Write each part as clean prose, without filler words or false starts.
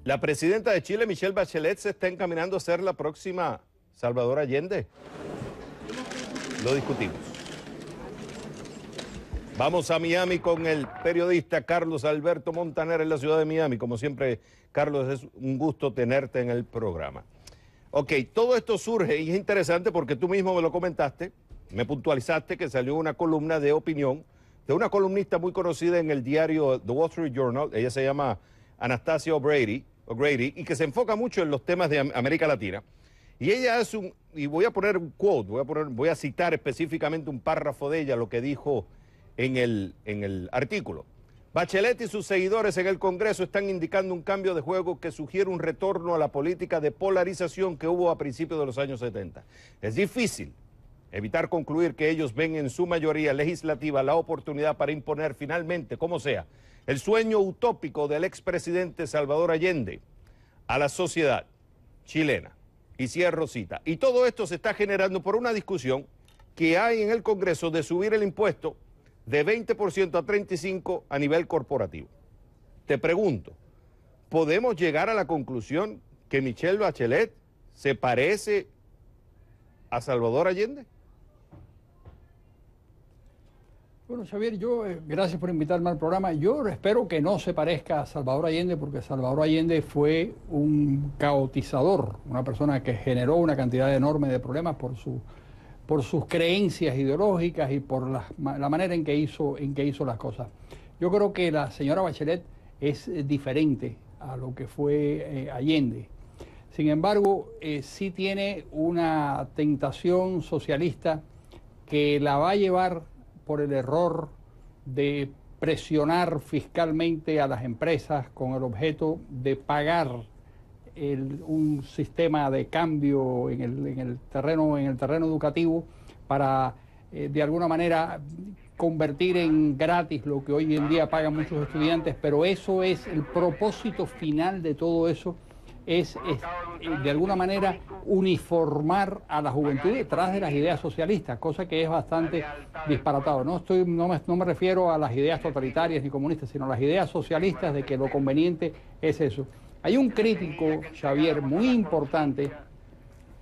La presidenta de Chile, Michelle Bachelet, se está encaminando a ser la próxima Salvador Allende. Lo discutimos. Vamos a Miami con el periodista Carlos Alberto Montaner en la ciudad de Miami. Como siempre, Carlos, es un gusto tenerte en el programa. Ok, todo esto surge y es interesante porque tú mismo me lo comentaste, me puntualizaste que salió una columna de opinión de una columnista muy conocida en el diario The Wall Street Journal. Ella se llama Anastasia O'Grady, y que se enfoca mucho en los temas de América Latina. Y ella hace y voy a poner un quote, voy a citar específicamente un párrafo de ella, lo que dijo en el artículo. Bachelet y sus seguidores en el Congreso están indicando un cambio de juego que sugiere un retorno a la política de polarización que hubo a principios de los años 70. Es difícil evitar concluir que ellos ven en su mayoría legislativa la oportunidad para imponer finalmente, como sea, el sueño utópico del expresidente Salvador Allende a la sociedad chilena. Y cierro cita. Y todo esto se está generando por una discusión que hay en el Congreso de subir el impuesto de 20% a 35% a nivel corporativo. Te pregunto, ¿podemos llegar a la conclusión que Michelle Bachelet se parece a Salvador Allende? Bueno, Xavier, gracias por invitarme al programa. Yo espero que no se parezca a Salvador Allende, porque Salvador Allende fue un caotizador, una persona que generó una cantidad enorme de problemas por sus creencias ideológicas y por la manera en que hizo las cosas. Yo creo que la señora Bachelet es diferente a lo que fue Allende. Sin embargo, sí tiene una tentación socialista que la va a llevar por el error de presionar fiscalmente a las empresas con el objeto de pagar un sistema de cambio en el terreno educativo para de alguna manera convertir en gratis lo que hoy en día pagan muchos estudiantes, pero eso es el propósito final de todo eso, es de alguna manera uniformar a la juventud detrás de las ideas socialistas, cosa que es bastante disparatado. No me refiero a las ideas totalitarias ni comunistas, sino a las ideas socialistas de que lo conveniente es eso. Hay un crítico, Xavier, muy importante,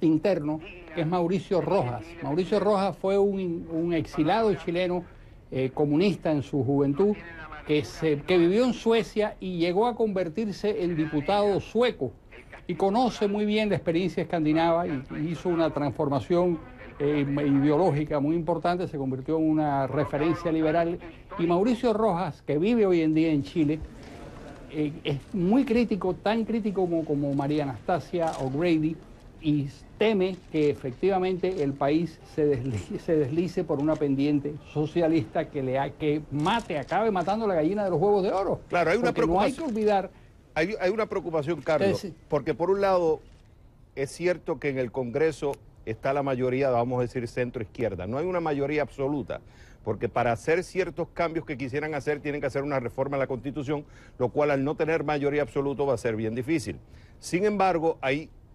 interno, que es Mauricio Rojas. Mauricio Rojas fue un exilado chileno comunista en su juventud, que vivió en Suecia y llegó a convertirse en diputado sueco, y conoce muy bien la experiencia escandinava y hizo una transformación ideológica muy importante, se convirtió en una referencia liberal. Y Mauricio Rojas, que vive hoy en día en Chile, es muy crítico, tan crítico como María Anastasia O'Grady, y teme que efectivamente el país se deslice por una pendiente socialista que acabe matando la gallina de los huevos de oro. Claro, hay una preocupación. No hay que olvidar. Hay una preocupación, Carlos, porque por un lado es cierto que en el Congreso está la mayoría, vamos a decir, centro-izquierda. No hay una mayoría absoluta, porque para hacer ciertos cambios que quisieran hacer tienen que hacer una reforma en la Constitución, lo cual al no tener mayoría absoluta va a ser bien difícil. Sin embargo,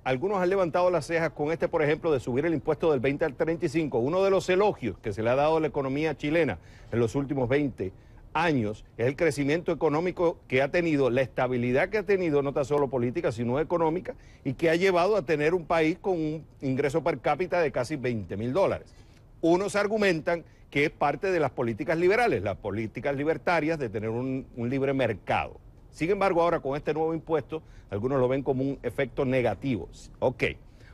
algunos han levantado las cejas con por ejemplo, de subir el impuesto del 20 al 35. Uno de los elogios que se le ha dado a la economía chilena en los últimos 20 años es el crecimiento económico que ha tenido, la estabilidad que ha tenido, no tan solo política, sino económica, y que ha llevado a tener un país con un ingreso per cápita de casi $20.000. Unos argumentan que es parte de las políticas liberales, las políticas libertarias de tener un libre mercado. Sin embargo, ahora con este nuevo impuesto, algunos lo ven como un efecto negativo. Ok.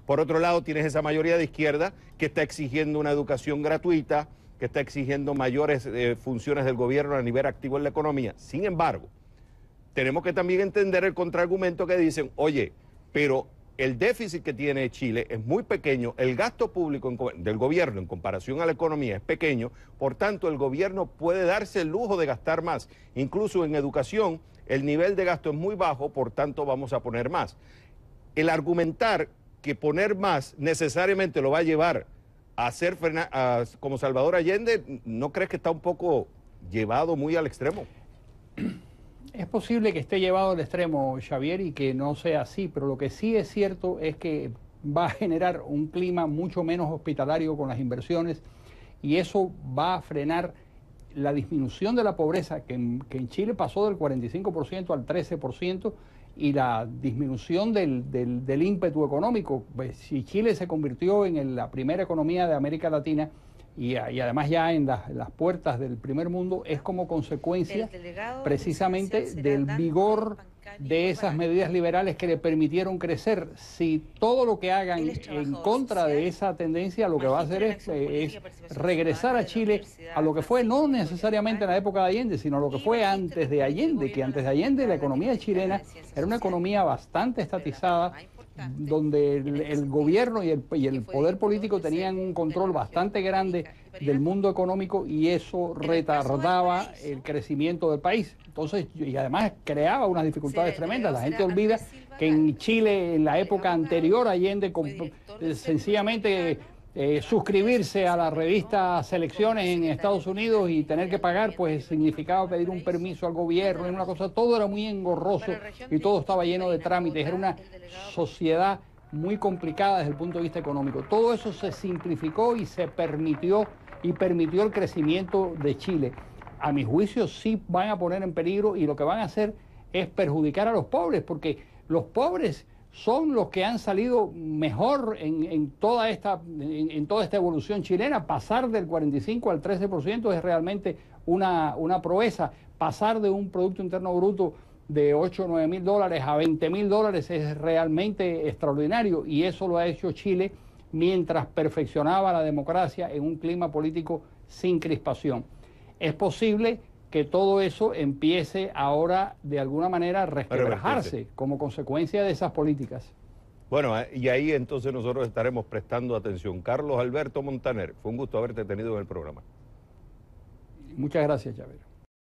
Por otro lado, tienes esa mayoría de izquierda que está exigiendo una educación gratuita, que está exigiendo mayores funciones del gobierno a nivel activo en la economía. Sin embargo, tenemos que también entender el contraargumento que dicen, oye, pero el déficit que tiene Chile es muy pequeño, el gasto público del gobierno en comparación a la economía es pequeño, por tanto el gobierno puede darse el lujo de gastar más. Incluso en educación el nivel de gasto es muy bajo, por tanto vamos a poner más. El argumentar que poner más necesariamente lo va a llevar a hacer como Salvador Allende, ¿no crees que está un poco llevado muy al extremo? Es posible que esté llevado al extremo, Xavier, y que no sea así, pero lo que sí es cierto es que va a generar un clima mucho menos hospitalario con las inversiones, y eso va a frenar la disminución de la pobreza, que en Chile pasó del 45% al 13%, y la disminución del ímpetu económico. Pues, si Chile se convirtió en la primera economía de América Latina y además ya en las puertas del primer mundo, es como consecuencia precisamente del vigor de esas medidas liberales que le permitieron crecer. Si todo lo que hagan en contra de esa tendencia, lo que va a hacer es regresar a Chile a lo que fue, no necesariamente en la época de Allende, sino lo que fue antes de Allende, que antes de Allende la economía chilena era una economía bastante estatizada, donde el gobierno y el poder político tenían un control bastante grande del mundo económico, y eso retardaba el crecimiento del país. Entonces, y además creaba unas dificultades tremendas. La gente olvida que en Chile, en la época anterior a Allende, sencillamente suscribirse a la revista Selecciones en Estados Unidos y tener que pagar, pues significaba pedir un permiso al gobierno, una cosa, todo era muy engorroso y todo estaba lleno de trámites. Era una sociedad muy complicada desde el punto de vista económico. Todo eso se simplificó y se permitió el crecimiento de Chile. A mi juicio sí van a poner en peligro, y lo que van a hacer es perjudicar a los pobres, porque los pobres son los que han salido mejor en toda esta evolución chilena. Pasar del 45 al 13% es realmente una proeza. Pasar de un Producto Interno Bruto de 8 o 9 mil dólares a 20 mil dólares es realmente extraordinario, y eso lo ha hecho Chile mientras perfeccionaba la democracia en un clima político sin crispación. Es posible que todo eso empiece ahora de alguna manera a resquebrajarse como consecuencia de esas políticas. Bueno, y ahí entonces nosotros estaremos prestando atención. Carlos Alberto Montaner, fue un gusto haberte tenido en el programa. Muchas gracias, Chavero.